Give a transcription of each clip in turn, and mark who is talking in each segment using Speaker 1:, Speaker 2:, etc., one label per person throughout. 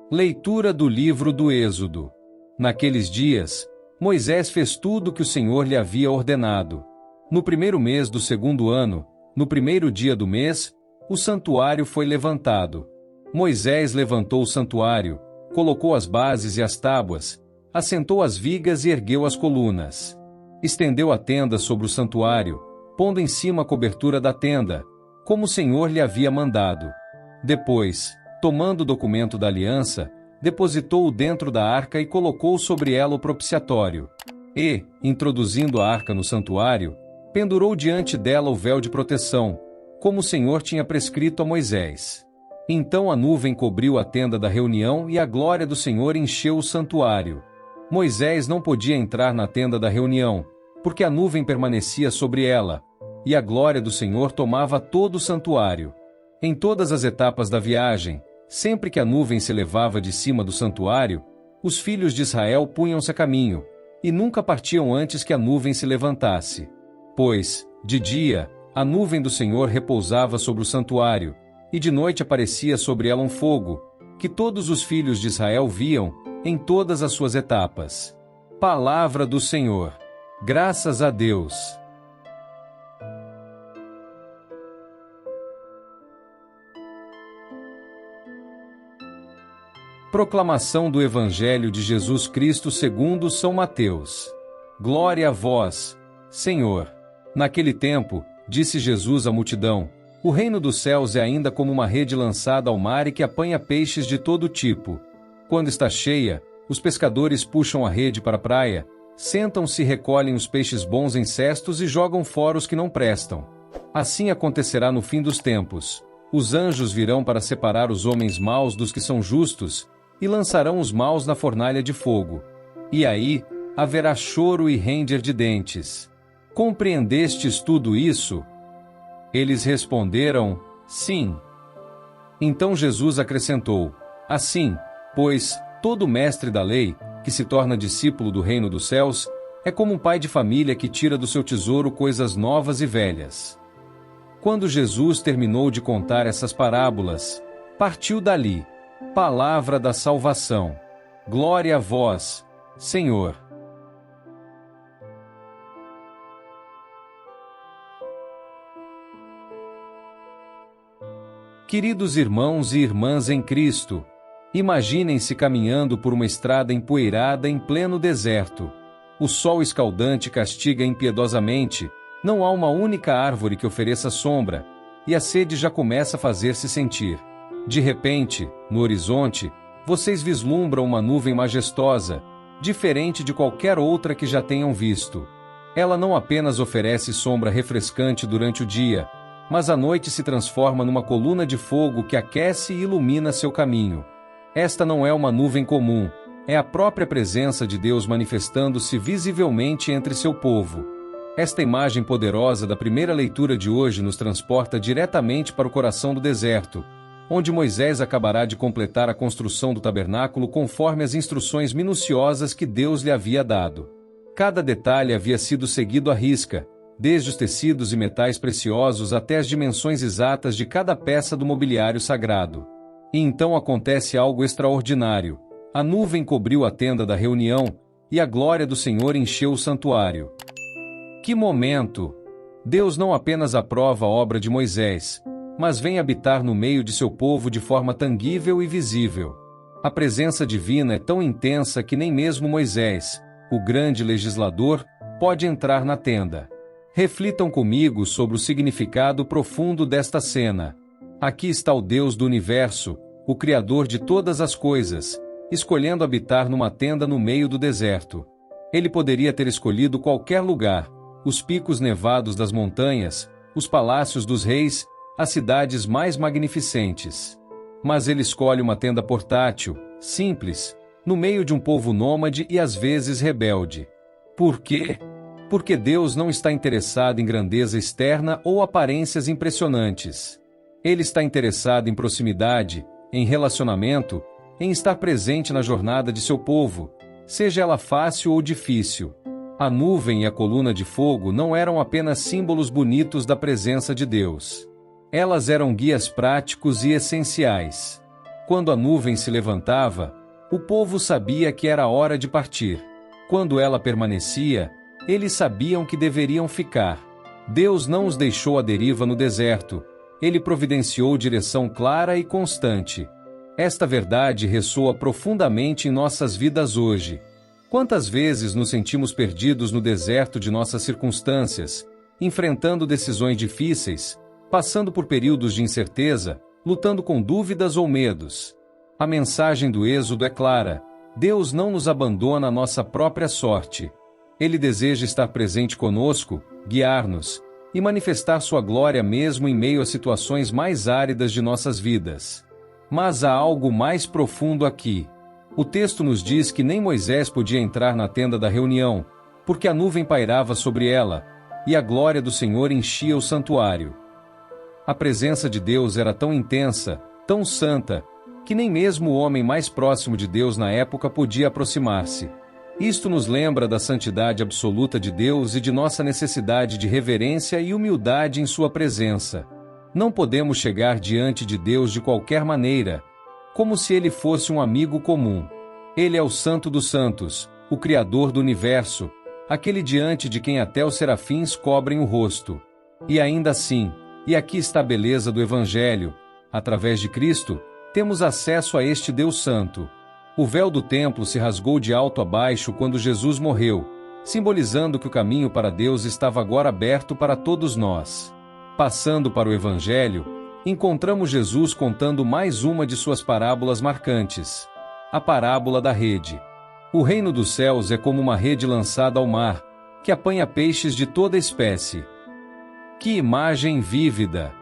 Speaker 1: Leitura do livro do Êxodo. Naqueles dias, Moisés fez tudo o que o Senhor lhe havia ordenado. No primeiro mês do segundo ano, no primeiro dia do mês, o santuário foi levantado. Moisés levantou o santuário, colocou as bases e as tábuas, assentou as vigas e ergueu as colunas. Estendeu a tenda sobre o santuário, pondo em cima a cobertura da tenda, como o Senhor lhe havia mandado. Depois, tomando o documento da aliança, depositou-o dentro da arca e colocou sobre ela o propiciatório. E, introduzindo a arca no santuário, pendurou diante dela o véu de proteção, como o Senhor tinha prescrito a Moisés. Então a nuvem cobriu a tenda da reunião e a glória do Senhor encheu o santuário. Moisés não podia entrar na tenda da reunião, porque a nuvem permanecia sobre ela, e a glória do Senhor tomava todo o santuário. Em todas as etapas da viagem, sempre que a nuvem se elevava de cima do santuário, os filhos de Israel punham-se a caminho, e nunca partiam antes que a nuvem se levantasse. Pois, de dia, a nuvem do Senhor repousava sobre o santuário, e de noite aparecia sobre ela um fogo, que todos os filhos de Israel viam, em todas as suas etapas. Palavra do Senhor. Graças a Deus. Proclamação do Evangelho de Jesus Cristo segundo São Mateus. Glória a vós, Senhor. Naquele tempo, disse Jesus à multidão: o reino dos céus é ainda como uma rede lançada ao mar e que apanha peixes de todo tipo. Quando está cheia, os pescadores puxam a rede para a praia, sentam-se e recolhem os peixes bons em cestos e jogam fora os que não prestam. Assim acontecerá no fim dos tempos. Os anjos virão para separar os homens maus dos que são justos, e lançarão os maus na fornalha de fogo. E aí, haverá choro e ranger de dentes. Compreendestes tudo isso? Eles responderam, sim. Então Jesus acrescentou, assim, pois, todo mestre da lei, que se torna discípulo do reino dos céus, é como um pai de família que tira do seu tesouro coisas novas e velhas. Quando Jesus terminou de contar essas parábolas, partiu dali. Palavra da salvação. Glória a vós, Senhor. Queridos irmãos e irmãs em Cristo, imaginem-se caminhando por uma estrada empoeirada em pleno deserto. O sol escaldante castiga impiedosamente, não há uma única árvore que ofereça sombra, e a sede já começa a fazer-se sentir. De repente, no horizonte, vocês vislumbram uma nuvem majestosa, diferente de qualquer outra que já tenham visto. Ela não apenas oferece sombra refrescante durante o dia, mas à noite se transforma numa coluna de fogo que aquece e ilumina seu caminho. Esta não é uma nuvem comum, é a própria presença de Deus manifestando-se visivelmente entre seu povo. Esta imagem poderosa da primeira leitura de hoje nos transporta diretamente para o coração do deserto, onde Moisés acabará de completar a construção do tabernáculo conforme as instruções minuciosas que Deus lhe havia dado. Cada detalhe havia sido seguido à risca, desde os tecidos e metais preciosos até as dimensões exatas de cada peça do mobiliário sagrado. E então acontece algo extraordinário. A nuvem cobriu a tenda da reunião, e a glória do Senhor encheu o santuário. Que momento! Deus não apenas aprova a obra de Moisés, mas vem habitar no meio de seu povo de forma tangível e visível. A presença divina é tão intensa que nem mesmo Moisés, o grande legislador, pode entrar na tenda. Reflitam comigo sobre o significado profundo desta cena. Aqui está o Deus do universo, o Criador de todas as coisas, escolhendo habitar numa tenda no meio do deserto. Ele poderia ter escolhido qualquer lugar, os picos nevados das montanhas, os palácios dos reis, as cidades mais magnificentes. Mas ele escolhe uma tenda portátil, simples, no meio de um povo nômade e às vezes rebelde. Por quê? Porque Deus não está interessado em grandeza externa ou aparências impressionantes. Ele está interessado em proximidade, em relacionamento, em estar presente na jornada de seu povo, seja ela fácil ou difícil. A nuvem e a coluna de fogo não eram apenas símbolos bonitos da presença de Deus. Elas eram guias práticos e essenciais. Quando a nuvem se levantava, o povo sabia que era hora de partir. Quando ela permanecia, eles sabiam que deveriam ficar. Deus não os deixou à deriva no deserto. Ele providenciou direção clara e constante. Esta verdade ressoa profundamente em nossas vidas hoje. Quantas vezes nos sentimos perdidos no deserto de nossas circunstâncias, enfrentando decisões difíceis, passando por períodos de incerteza, lutando com dúvidas ou medos? A mensagem do Êxodo é clara: Deus não nos abandona à nossa própria sorte. Ele deseja estar presente conosco, guiar-nos e manifestar sua glória mesmo em meio às situações mais áridas de nossas vidas. Mas há algo mais profundo aqui. O texto nos diz que nem Moisés podia entrar na tenda da reunião, porque a nuvem pairava sobre ela, e a glória do Senhor enchia o santuário. A presença de Deus era tão intensa, tão santa, que nem mesmo o homem mais próximo de Deus na época podia aproximar-se. Isto nos lembra da santidade absoluta de Deus e de nossa necessidade de reverência e humildade em sua presença. Não podemos chegar diante de Deus de qualquer maneira, como se Ele fosse um amigo comum. Ele é o Santo dos Santos, o Criador do Universo, aquele diante de quem até os serafins cobrem o rosto. E ainda assim, e aqui está a beleza do Evangelho, através de Cristo, temos acesso a este Deus Santo. O véu do templo se rasgou de alto a baixo quando Jesus morreu, simbolizando que o caminho para Deus estava agora aberto para todos nós. Passando para o Evangelho, encontramos Jesus contando mais uma de suas parábolas marcantes: a parábola da rede. O reino dos céus é como uma rede lançada ao mar, que apanha peixes de toda espécie. Que imagem vívida!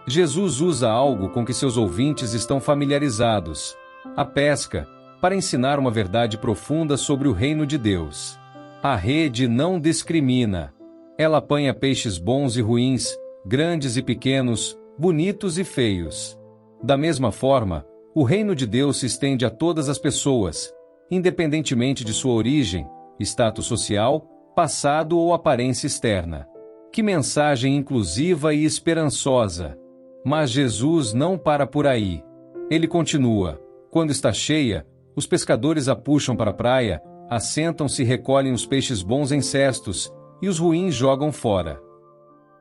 Speaker 1: Jesus usa algo com que seus ouvintes estão familiarizados: a pesca, para ensinar uma verdade profunda sobre o reino de Deus. A rede não discrimina. Ela apanha peixes bons e ruins, grandes e pequenos, bonitos e feios. Da mesma forma, o reino de Deus se estende a todas as pessoas, independentemente de sua origem, status social, passado ou aparência externa. Que mensagem inclusiva e esperançosa! Mas Jesus não para por aí. Ele continua: quando está cheia, os pescadores a puxam para a praia, assentam-se e recolhem os peixes bons em cestos, e os ruins jogam fora.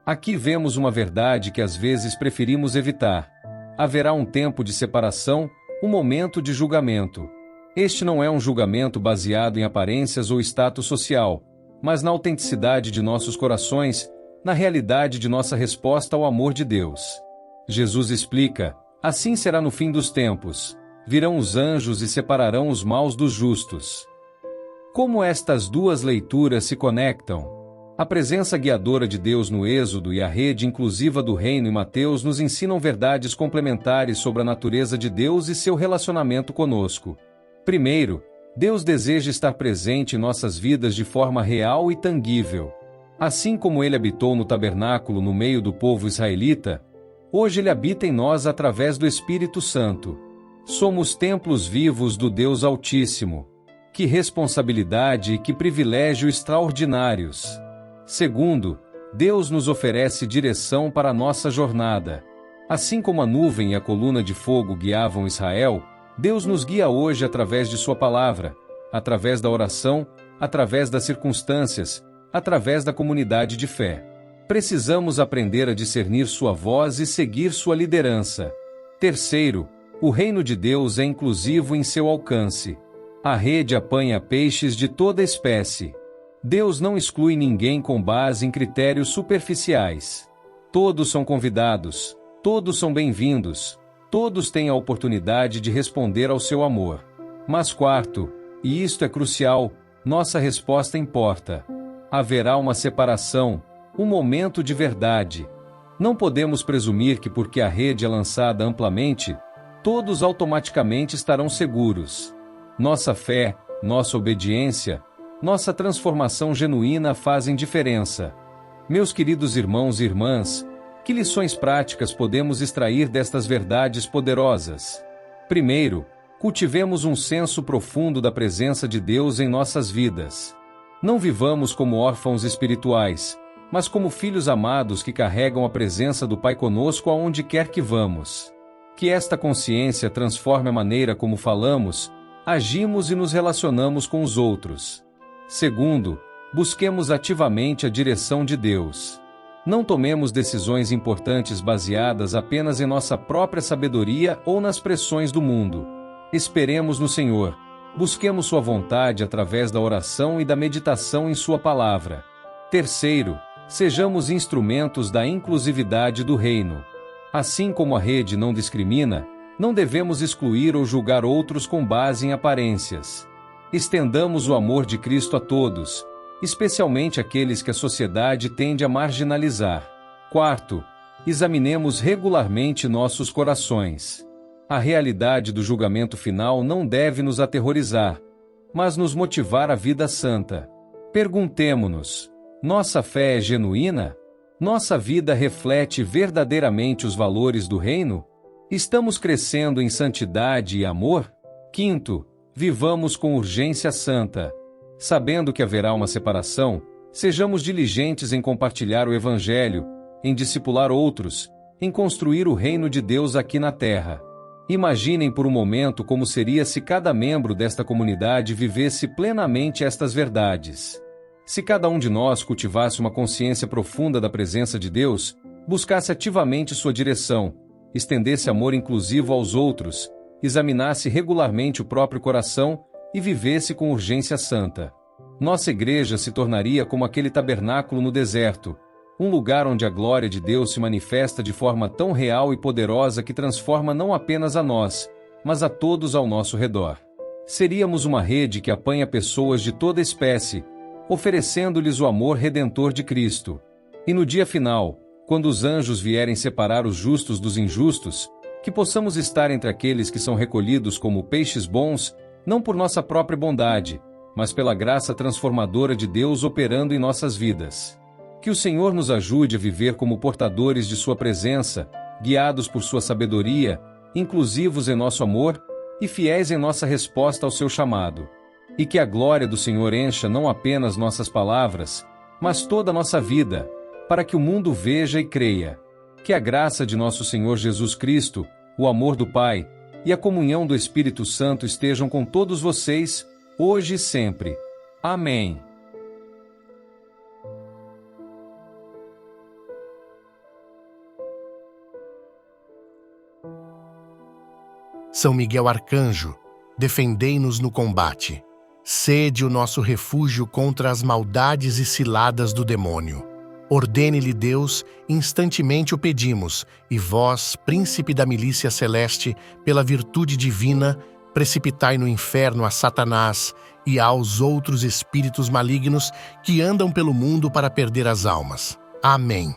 Speaker 1: Aqui vemos uma verdade que às vezes preferimos evitar. Haverá um tempo de separação, um momento de julgamento. Este não é um julgamento baseado em aparências ou status social, mas na autenticidade de nossos corações, na realidade de nossa resposta ao amor de Deus. Jesus explica: assim será no fim dos tempos. Virão os anjos e separarão os maus dos justos. Como estas duas leituras se conectam? A presença guiadora de Deus no Êxodo e a rede inclusiva do Reino em Mateus nos ensinam verdades complementares sobre a natureza de Deus e seu relacionamento conosco. Primeiro, Deus deseja estar presente em nossas vidas de forma real e tangível. Assim como Ele habitou no tabernáculo no meio do povo israelita, hoje Ele habita em nós através do Espírito Santo. Somos templos vivos do Deus Altíssimo. Que responsabilidade e que privilégio extraordinários! Segundo, Deus nos oferece direção para a nossa jornada. Assim como a nuvem e a coluna de fogo guiavam Israel, Deus nos guia hoje através de sua palavra, através da oração, através das circunstâncias, através da comunidade de fé. Precisamos aprender a discernir sua voz e seguir sua liderança. Terceiro, o reino de Deus é inclusivo em seu alcance. A rede apanha peixes de toda espécie. Deus não exclui ninguém com base em critérios superficiais. Todos são convidados, todos são bem-vindos, todos têm a oportunidade de responder ao seu amor. Mas quarto, e isto é crucial, nossa resposta importa. Haverá uma separação, um momento de verdade. Não podemos presumir que porque a rede é lançada amplamente, todos automaticamente estarão seguros. Nossa fé, nossa obediência, nossa transformação genuína fazem diferença. Meus queridos irmãos e irmãs, que lições práticas podemos extrair destas verdades poderosas? Primeiro, cultivemos um senso profundo da presença de Deus em nossas vidas. Não vivamos como órfãos espirituais, mas como filhos amados que carregam a presença do Pai conosco aonde quer que vamos. Que esta consciência transforme a maneira como falamos, agimos e nos relacionamos com os outros. Segundo, busquemos ativamente a direção de Deus. Não tomemos decisões importantes baseadas apenas em nossa própria sabedoria ou nas pressões do mundo. Esperemos no Senhor. Busquemos sua vontade através da oração e da meditação em sua palavra. Terceiro, sejamos instrumentos da inclusividade do reino. Assim como a rede não discrimina, não devemos excluir ou julgar outros com base em aparências. Estendamos o amor de Cristo a todos, especialmente aqueles que a sociedade tende a marginalizar. Quarto, examinemos regularmente nossos corações. A realidade do julgamento final não deve nos aterrorizar, mas nos motivar à vida santa. Perguntemo-nos: nossa fé é genuína? Nossa vida reflete verdadeiramente os valores do reino? Estamos crescendo em santidade e amor? Quinto, vivamos com urgência santa. Sabendo que haverá uma separação, sejamos diligentes em compartilhar o Evangelho, em discipular outros, em construir o reino de Deus aqui na terra. Imaginem por um momento como seria se cada membro desta comunidade vivesse plenamente estas verdades. Se cada um de nós cultivasse uma consciência profunda da presença de Deus, buscasse ativamente sua direção, estendesse amor inclusivo aos outros, examinasse regularmente o próprio coração e vivesse com urgência santa. Nossa igreja se tornaria como aquele tabernáculo no deserto, um lugar onde a glória de Deus se manifesta de forma tão real e poderosa que transforma não apenas a nós, mas a todos ao nosso redor. Seríamos uma rede que apanha pessoas de toda espécie, oferecendo-lhes o amor redentor de Cristo. E no dia final, quando os anjos vierem separar os justos dos injustos, que possamos estar entre aqueles que são recolhidos como peixes bons, não por nossa própria bondade, mas pela graça transformadora de Deus operando em nossas vidas. Que o Senhor nos ajude a viver como portadores de sua presença, guiados por sua sabedoria, inclusivos em nosso amor e fiéis em nossa resposta ao seu chamado. E que a glória do Senhor encha não apenas nossas palavras, mas toda a nossa vida, para que o mundo veja e creia. Que a graça de nosso Senhor Jesus Cristo, o amor do Pai e a comunhão do Espírito Santo estejam com todos vocês, hoje e sempre. Amém.
Speaker 2: São Miguel Arcanjo, defendei-nos no combate. Sede o nosso refúgio contra as maldades e ciladas do demônio. Ordene-lhe Deus, instantemente o pedimos, e vós, príncipe da milícia celeste, pela virtude divina, precipitai no inferno a Satanás e aos outros espíritos malignos que andam pelo mundo para perder as almas. Amém.